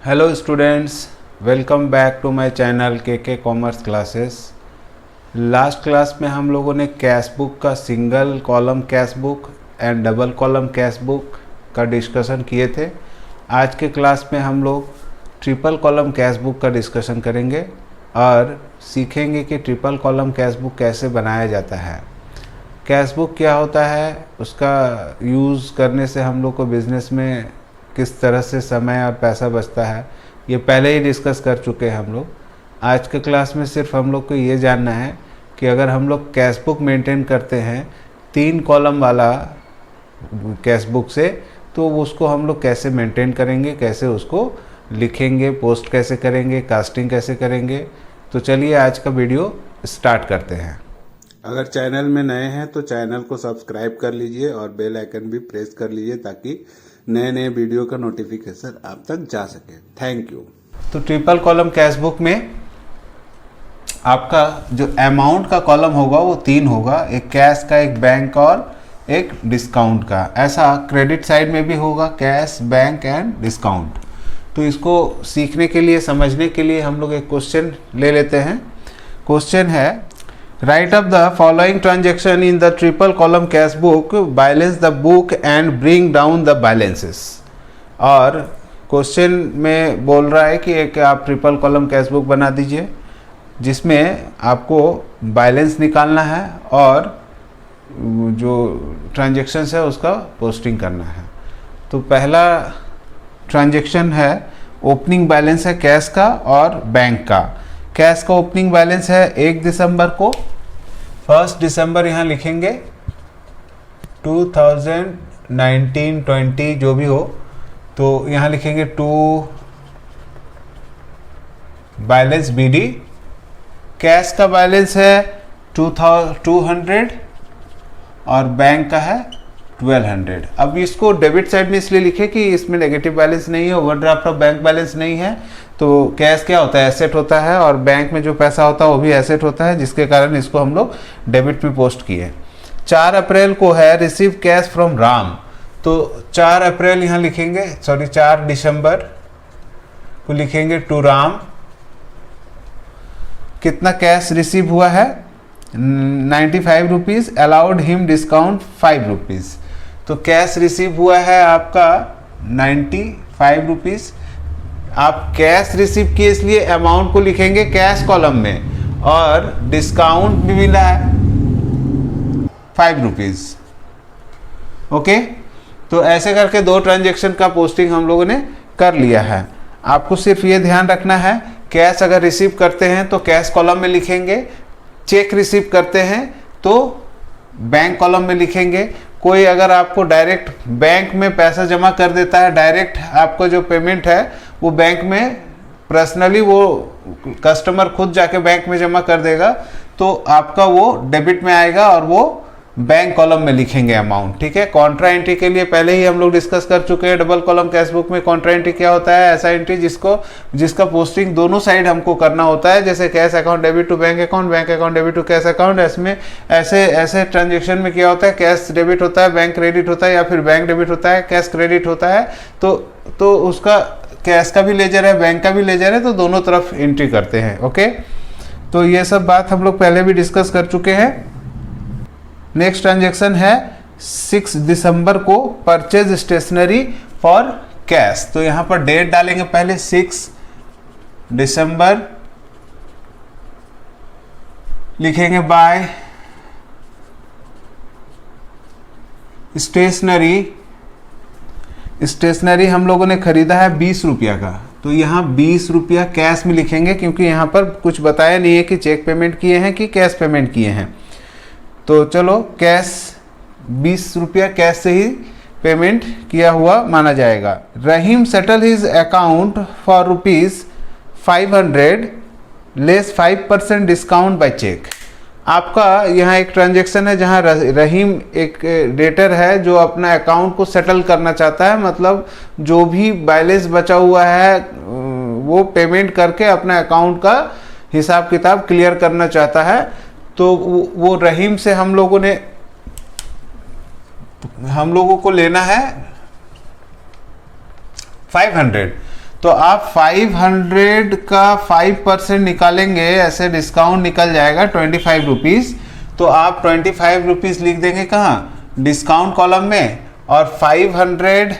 Hello students, welcome back to my channel के commerce classes. Last class में हम लोगों ने कैश बुक का single column cash book and double column cash book का discussion किए थे। आज के क्लास में हम लोग ट्रिपल कॉलम कैश बुक का डिस्कशन करेंगे और सीखेंगे कि ट्रिपल कॉलम कैश बुक कैसे बनाया जाता है, कैश बुक क्या होता है, उसका यूज़ करने से हम लोग को बिज़नेस में किस तरह से समय और पैसा बचता है, ये पहले ही डिस्कस कर चुके हैं हम लोग। आज के क्लास में सिर्फ हम लोग को ये जानना है कि अगर हम लोग कैश बुक मेंटेन करते हैं 3 कॉलम वाला कैश बुक से, तो उसको हम लोग कैसे मेंटेन करेंगे, कैसे उसको लिखेंगे, पोस्ट कैसे करेंगे, कास्टिंग कैसे करेंगे। तो चलिए आज का वीडियो स्टार्ट करते हैं। अगर चैनल में नए हैं तो चैनल को सब्सक्राइब कर लीजिए और बेल आइकन भी प्रेस कर लीजिए ताकि नए नए वीडियो का नोटिफिकेशन आप तक जा सके। Thank you. तो ट्रिपल कॉलम कैश बुक में आपका जो अमाउंट का कॉलम होगा वो 3 होगा, एक कैश का, एक बैंक और एक डिस्काउंट का। ऐसा क्रेडिट साइड में भी होगा, कैश, बैंक एंड डिस्काउंट। तो इसको सीखने के लिए, समझने के लिए हम लोग एक क्वेश्चन ले लेते हैं। क्वेश्चन है, right up the following transaction in the triple column cash book, balance the book and bring down the balances. और क्वेश्चन में बोल रहा है कि एक आप ट्रिपल कॉलम कैश बुक बना दीजिए जिसमें आपको बैलेंस निकालना है और जो ट्रांजेक्शन्स है उसका पोस्टिंग करना है। तो पहला ट्रांजेक्शन है, ओपनिंग बैलेंस है कैश का और बैंक का। कैश का ओपनिंग बैलेंस है 1 दिसंबर को, 1 दिसंबर यहाँ लिखेंगे, 2019-20 जो भी हो, तो यहाँ लिखेंगे टू बैलेंस BD। कैश का बैलेंस है 200 और बैंक का है 1200। अब इसको डेबिट साइड में इसलिए लिखे कि इसमें नेगेटिव बैलेंस नहीं है, ओवरड्राफ्ट और बैंक बैलेंस नहीं है। तो कैश क्या होता है, एसेट होता है, और बैंक में जो पैसा होता है वो भी एसेट होता है, जिसके कारण इसको हम लोग डेबिट में पोस्ट किए। 4 अप्रैल को है रिसीव कैश फ्रॉम राम, तो 4 अप्रैल यहाँ लिखेंगे, 4 दिसंबर को लिखेंगे टू राम। कितना कैश रिसीव हुआ है, 95 rupees, allowed him discount 5 rupees. तो कैश रिसीव हुआ है आपका 95 रुपीज़। आप कैश रिसीव किए इसलिए अमाउंट को लिखेंगे कैश कॉलम में, और डिस्काउंट भी मिला है 5 रुपीज़। ओके, तो ऐसे करके 2 ट्रांजेक्शन का पोस्टिंग हम लोगों ने कर लिया है। आपको सिर्फ ये ध्यान रखना है, कैश अगर रिसीव करते हैं तो कैश कॉलम में लिखेंगे, चेक रिसीव करते हैं तो बैंक कॉलम में लिखेंगे। कोई अगर आपको डायरेक्ट बैंक में पैसा जमा कर देता है, डायरेक्ट आपको जो पेमेंट है वो बैंक में पर्सनली वो कस्टमर खुद जाके बैंक में जमा कर देगा, तो आपका वो डेबिट में आएगा और वो बैंक कॉलम में लिखेंगे अमाउंट। ठीक है, कॉन्ट्रा एंट्री के लिए पहले ही हम लोग डिस्कस कर चुके हैं। डबल कॉलम कैश बुक में कॉन्ट्रा एंट्री क्या होता है, ऐसा एंट्री जिसका पोस्टिंग दोनों साइड हमको करना होता है, जैसे cash account debit to bank account, bank account debit to cash account. इसमें ऐसे ट्रांजेक्शन में क्या होता है, कैश डेबिट होता है, बैंक क्रेडिट होता है, या फिर बैंक डेबिट होता है, कैश क्रेडिट होता है। तो उसका कैश का भी लेजर है, बैंक का भी लेजर है, तो दोनों तरफ एंट्री करते हैं। ओके, तो ये सब बात हम लोग पहले भी डिस्कस कर चुके हैं। नेक्स्ट ट्रांजेक्शन है 6 दिसंबर को, परचेज स्टेशनरी फॉर कैश। तो यहाँ पर डेट डालेंगे पहले 6 दिसंबर, लिखेंगे बाय स्टेशनरी हम लोगों ने खरीदा है 20 रुपया का, तो यहाँ 20 रुपया कैश में लिखेंगे, क्योंकि यहाँ पर कुछ बताया नहीं है कि चेक पेमेंट किए हैं कि कैश पेमेंट किए हैं। तो चलो कैश 20 रुपया कैश से ही पेमेंट किया हुआ माना जाएगा। Rahim settle his account for ₹500 less 5% discount by cheque. आपका यहाँ एक ट्रांजेक्शन है जहाँ रहीम एक डेटर है जो अपना अकाउंट को सेटल करना चाहता है, मतलब जो भी बैलेंस बचा हुआ है वो पेमेंट करके अपना अकाउंट का हिसाब किताब क्लियर करना चाहता है। तो वो रहीम से हम लोगों को लेना है 500। तो आप 500 का 5% निकालेंगे, ऐसे डिस्काउंट निकल जाएगा 25 रुपीज़। तो आप 25 रुपीज़ लिख देंगे कहाँ, डिस्काउंट कॉलम में, और 500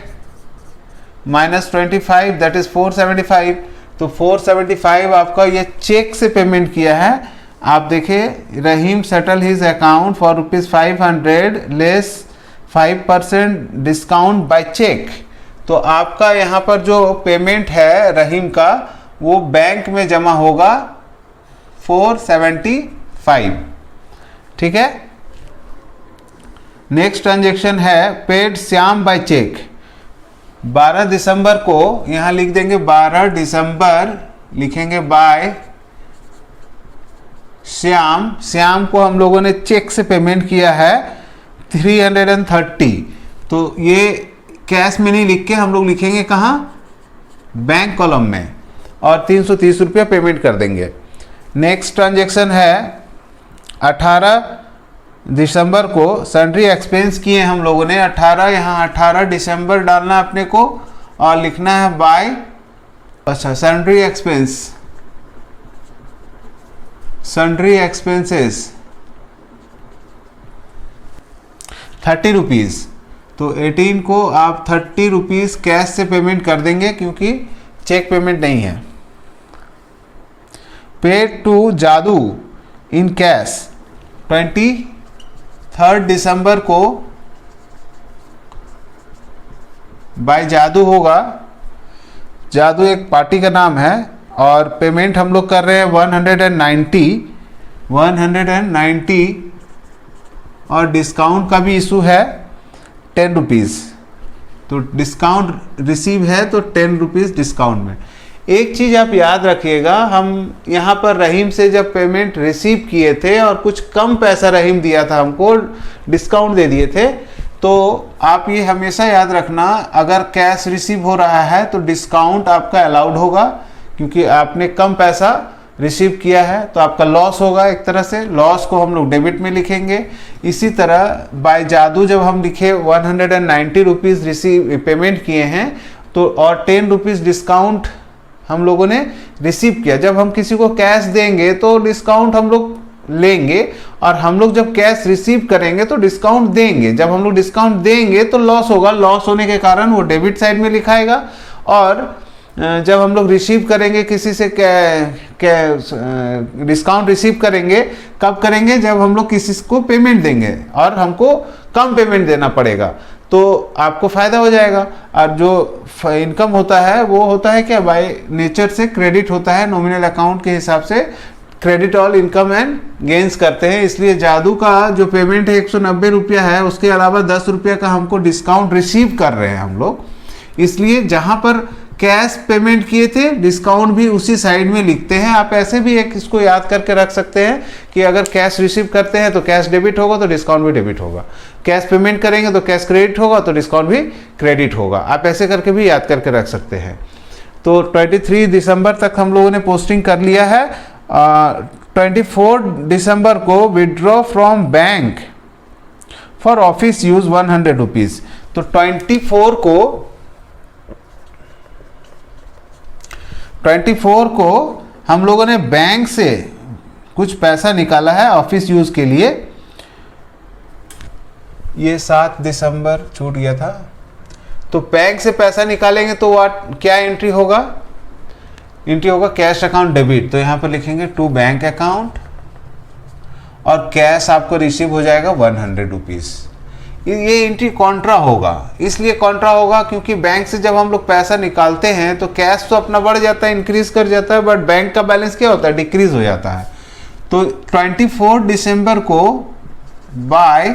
माइनस 25 दैट इज 475। तो 475 आपका ये चेक से पेमेंट किया है। आप देखिए, Rahim settle his account for ₹500 less 5% discount by cheque. तो आपका यहाँ पर जो पेमेंट है रहीम का, वो बैंक में जमा होगा 475। ठीक है। नेक्स्ट ट्रांजेक्शन है पेड श्याम बाय चेक। 12 दिसंबर को यहां लिख देंगे, 12 दिसंबर लिखेंगे बाय श्याम। श्याम को हम लोगों ने चेक से पेमेंट किया है 330। तो ये कैश में नहीं लिख के हम लोग लिखेंगे कहाँ, बैंक कॉलम में, और 330 रुपया पेमेंट कर देंगे। नेक्स्ट ट्रांजेक्शन है 18 दिसंबर को सन्ड्री एक्सपेंस किए हम लोगों ने 18, यहाँ 18 दिसंबर डालना अपने को, और लिखना है बाय, अच्छा, sundry expense, sundry expenses 30 rupees. तो 18 को आप 30 रुपीज़ कैश से पेमेंट कर देंगे क्योंकि चेक पेमेंट नहीं है। पेड टू जादू इन कैश 23 दिसंबर को बाय जादू होगा। जादू एक पार्टी का नाम है, और पेमेंट हम लोग कर रहे हैं 190, और डिस्काउंट का भी इशू है 10 रुपीज़। तो डिस्काउंट रिसीव है तो 10 रुपीज़ डिस्काउंट में। एक चीज़ आप याद रखिएगा, हम यहाँ पर रहीम से जब पेमेंट रिसीव किए थे और कुछ कम पैसा रहीम दिया था, हमको डिस्काउंट दे दिए थे, तो आप ये हमेशा याद रखना, अगर कैश रिसीव हो रहा है तो डिस्काउंट आपका अलाउड होगा, क्योंकि आपने कम पैसा रिसीव किया है तो आपका लॉस होगा। एक तरह से लॉस को हम लोग डेबिट में लिखेंगे। इसी तरह बाय जादू जब हम लिखे 190 रुपीज़ रिसीव पेमेंट किए हैं, तो और 10 रुपीज़ डिस्काउंट हम लोगों ने रिसीव किया। जब हम किसी को कैश देंगे तो डिस्काउंट हम लोग लेंगे, और हम लोग जब कैश रिसीव करेंगे तो डिस्काउंट देंगे। जब हम लोग डिस्काउंट देंगे तो लॉस होगा, लॉस होने के कारण वो डेबिट साइड में लिखाएगा। और जब हम लोग रिसीव करेंगे किसी से डिस्काउंट रिसीव करेंगे, कब करेंगे, जब हम लोग किसी को पेमेंट देंगे और हमको कम पेमेंट देना पड़ेगा, तो आपको फ़ायदा हो जाएगा। और जो इनकम होता है वो होता है क्या, बाय नेचर से क्रेडिट होता है, नॉमिनल अकाउंट के हिसाब से credit all income and gains करते हैं। इसलिए जादू का जो पेमेंट है 190 रुपया है, उसके अलावा 10 रुपया का हमको डिस्काउंट रिसीव कर रहे हैं हम लोग। इसलिए जहाँ पर कैश पेमेंट किए थे, डिस्काउंट भी उसी साइड में लिखते हैं। आप ऐसे भी एक इसको याद करके रख सकते हैं कि अगर कैश रिसीव करते हैं तो कैश डेबिट होगा तो डिस्काउंट भी डेबिट होगा, कैश पेमेंट करेंगे तो कैश क्रेडिट होगा तो डिस्काउंट भी क्रेडिट होगा। आप ऐसे करके भी याद करके रख सकते हैं। तो 23 दिसंबर तक हम लोगों ने पोस्टिंग कर लिया है। 24 दिसंबर को withdraw from bank for office use 100 rupees. तो 24 को हम लोगों ने बैंक से कुछ पैसा निकाला है ऑफिस यूज के लिए। ये 7 दिसंबर छूट गया था। तो बैंक से पैसा निकालेंगे तो क्या एंट्री होगा, एंट्री होगा कैश अकाउंट डेबिट। तो यहाँ पर लिखेंगे टू बैंक अकाउंट, और कैश आपको रिसीव हो जाएगा 100 रुपीज़। ये एंट्री कॉन्ट्रा होगा, इसलिए कॉन्ट्रा होगा क्योंकि बैंक से जब हम लोग पैसा निकालते हैं तो कैश तो अपना बढ़ जाता है, इंक्रीज कर जाता है, बट बैंक का बैलेंस क्या होता है, डिक्रीज हो जाता है। तो 24 दिसंबर को बाय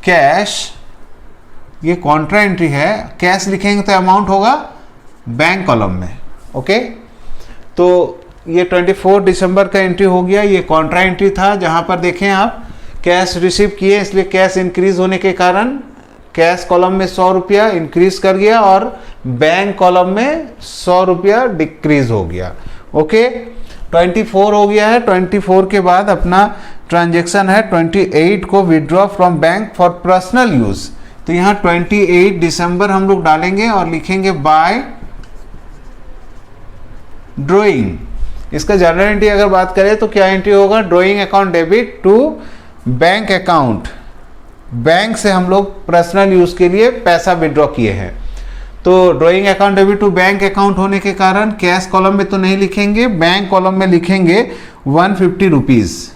कैश, ये कॉन्ट्रा एंट्री है, कैश लिखेंगे तो अमाउंट होगा बैंक कॉलम में। ओके, तो ये 24 दिसंबर का एंट्री हो गया। ये कॉन्ट्रा एंट्री था, जहां पर देखें आप कैश रिसीव किए, इसलिए कैश इंक्रीज होने के कारण कैश कॉलम में 100 रुपया इंक्रीज कर गया और बैंक कॉलम में 100 रुपया डिक्रीज हो गया। ओके, 24 हो गया है। 24 के बाद अपना ट्रांजेक्शन है 28 को withdraw from bank for personal use. तो यहाँ 28 दिसंबर हम लोग डालेंगे और लिखेंगे बाय ड्रॉइंग, इसका जनरल एंट्री अगर बात करें तो क्या एंट्री होगा, drawing account debit to bank account, बैंक से हम लोग पर्सनल यूज के लिए पैसा विड्रॉ किए हैं। तो drawing account debit to bank account होने के कारण कैश कॉलम में तो नहीं लिखेंगे, बैंक कॉलम में लिखेंगे 150 रुपीज।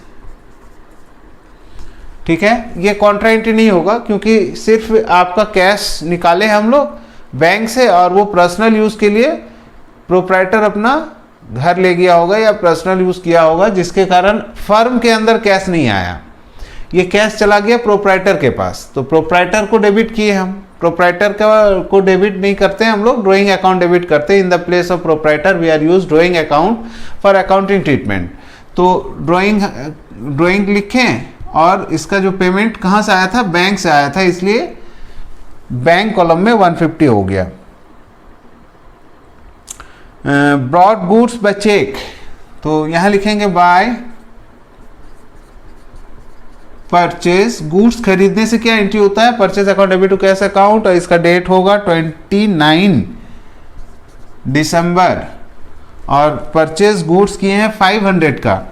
ठीक है, ये कॉन्ट्रा एंट्री नहीं होगा क्योंकि सिर्फ आपका कैश निकाले हम लोग बैंक से और वो पर्सनल यूज के लिए प्रोप्राइटर अपना घर ले गया होगा या पर्सनल यूज किया होगा, जिसके कारण फर्म के अंदर कैश नहीं आया, ये कैश चला गया प्रोप्राइटर के पास। तो प्रोप्राइटर को डेबिट किए हम, प्रोप्राइटर को डेबिट नहीं करते हम लोग, ड्रॉइंग अकाउंट डेबिट करते हैं। In the place of proprietor we are use drawing account for accounting treatment. तो ड्रॉइंग लिखें और इसका जो पेमेंट कहाँ से आया था, बैंक से आया था, इसलिए बैंक कॉलम में 150 हो गया। ब्रॉड गुड्स बाय चेक, तो यहां लिखेंगे बाय परचेज गुड्स, खरीदने से क्या एंट्री होता है, purchase account debit to cash account, और इसका डेट होगा 29 दिसंबर, और परचेज गुड्स किए हैं 500 का,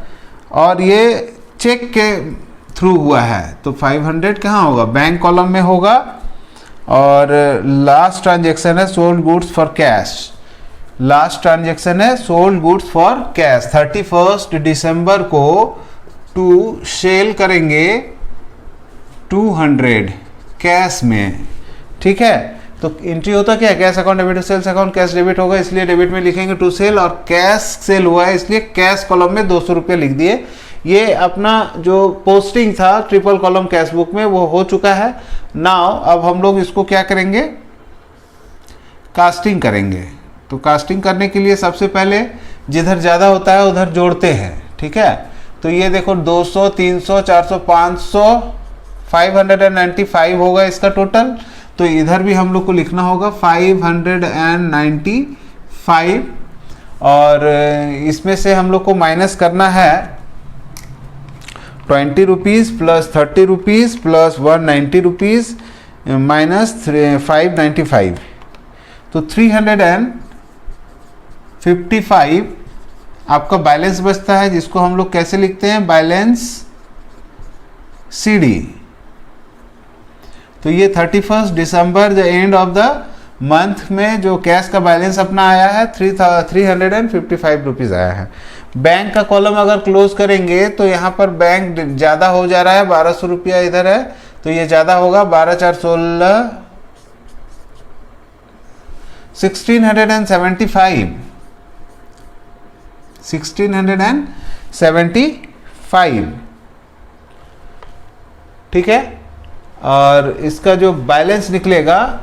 और ये चेक के थ्रू हुआ है, तो 500 कहाँ होगा, बैंक कॉलम में होगा। और लास्ट ट्रांजेक्शन है sold goods for cash, last transaction है सोल्ड गुड्स फॉर कैश, 31 दिसंबर को टू सेल करेंगे 200 कैश में। ठीक है, तो एंट्री होता क्या है, cash account debit to sales account, cash debit होगा इसलिए डेबिट में लिखेंगे टू सेल, और कैश सेल हुआ है इसलिए कैश कॉलम में 200 रुपये लिख दिए। ये अपना जो पोस्टिंग था ट्रिपल कॉलम कैश बुक में वो हो चुका है। नाउ अब हम लोग इसको क्या करेंगे, कास्टिंग करेंगे। तो कास्टिंग करने के लिए सबसे पहले जिधर ज़्यादा होता है उधर जोड़ते हैं। ठीक है, तो ये देखो 200, 300, 400, 500, 595 होगा इसका टोटल। तो इधर भी हम लोग को लिखना होगा 595, और इसमें से हम लोग को माइनस करना है 20 rupees plus 30 rupees plus 190 rupees minus 595, तो 355 आपका बैलेंस बचता है, जिसको हम लोग कैसे लिखते हैं, बैलेंस CD। तो ये 31 दिसंबर the end of the month में जो कैश का बैलेंस अपना आया है 355 रुपीज़ आया है। बैंक का कॉलम अगर क्लोज करेंगे तो यहाँ पर बैंक ज़्यादा हो जा रहा है, 1200 रुपया इधर है, तो ये ज़्यादा होगा, 12 4 16 1675। ठीक है, और इसका जो बैलेंस निकलेगा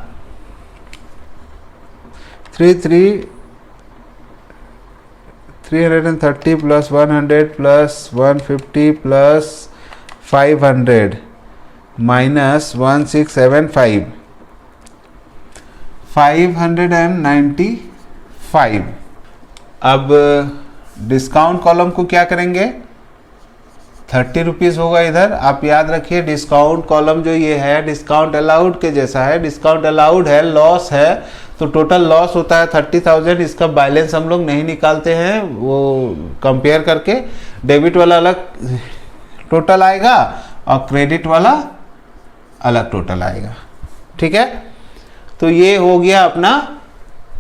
330 प्लस 100 प्लस 150 प्लस 500 माइनस 1675, 595। अब डिस्काउंट कॉलम को क्या करेंगे, 30 रुपीज़ होगा इधर। आप याद रखिए डिस्काउंट कॉलम जो ये है डिस्काउंट अलाउड के जैसा है, डिस्काउंट अलाउड है, लॉस है, तो टोटल लॉस होता है 30,000। इसका बैलेंस हम लोग नहीं निकालते हैं, वो कंपेयर करके डेबिट वाला अलग टोटल आएगा और क्रेडिट वाला अलग टोटल आएगा। ठीक है, तो ये हो गया अपना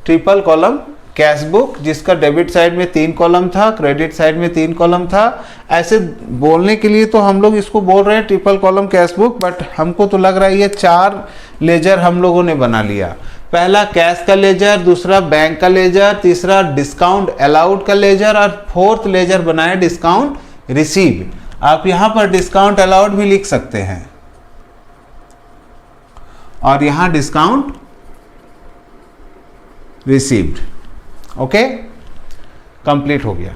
ट्रिपल कॉलम कैश बुक, जिसका डेबिट साइड में 3 कॉलम था, क्रेडिट साइड में 3 कॉलम था। ऐसे बोलने के लिए तो हम लोग इसको बोल रहे हैं triple column cash book, but हमको तो लग रहा है ये 4 लेजर हम लोगों ने बना लिया। पहला कैश का लेजर, दूसरा बैंक का लेजर, तीसरा डिस्काउंट अलाउड का लेजर, और 4th लेजर बनाए डिस्काउंट रिसीव। आप यहाँ पर डिस्काउंट अलाउड भी लिख सकते हैं और यहाँ डिस्काउंट रिसीव्ड। ओके, कंप्लीट हो गया।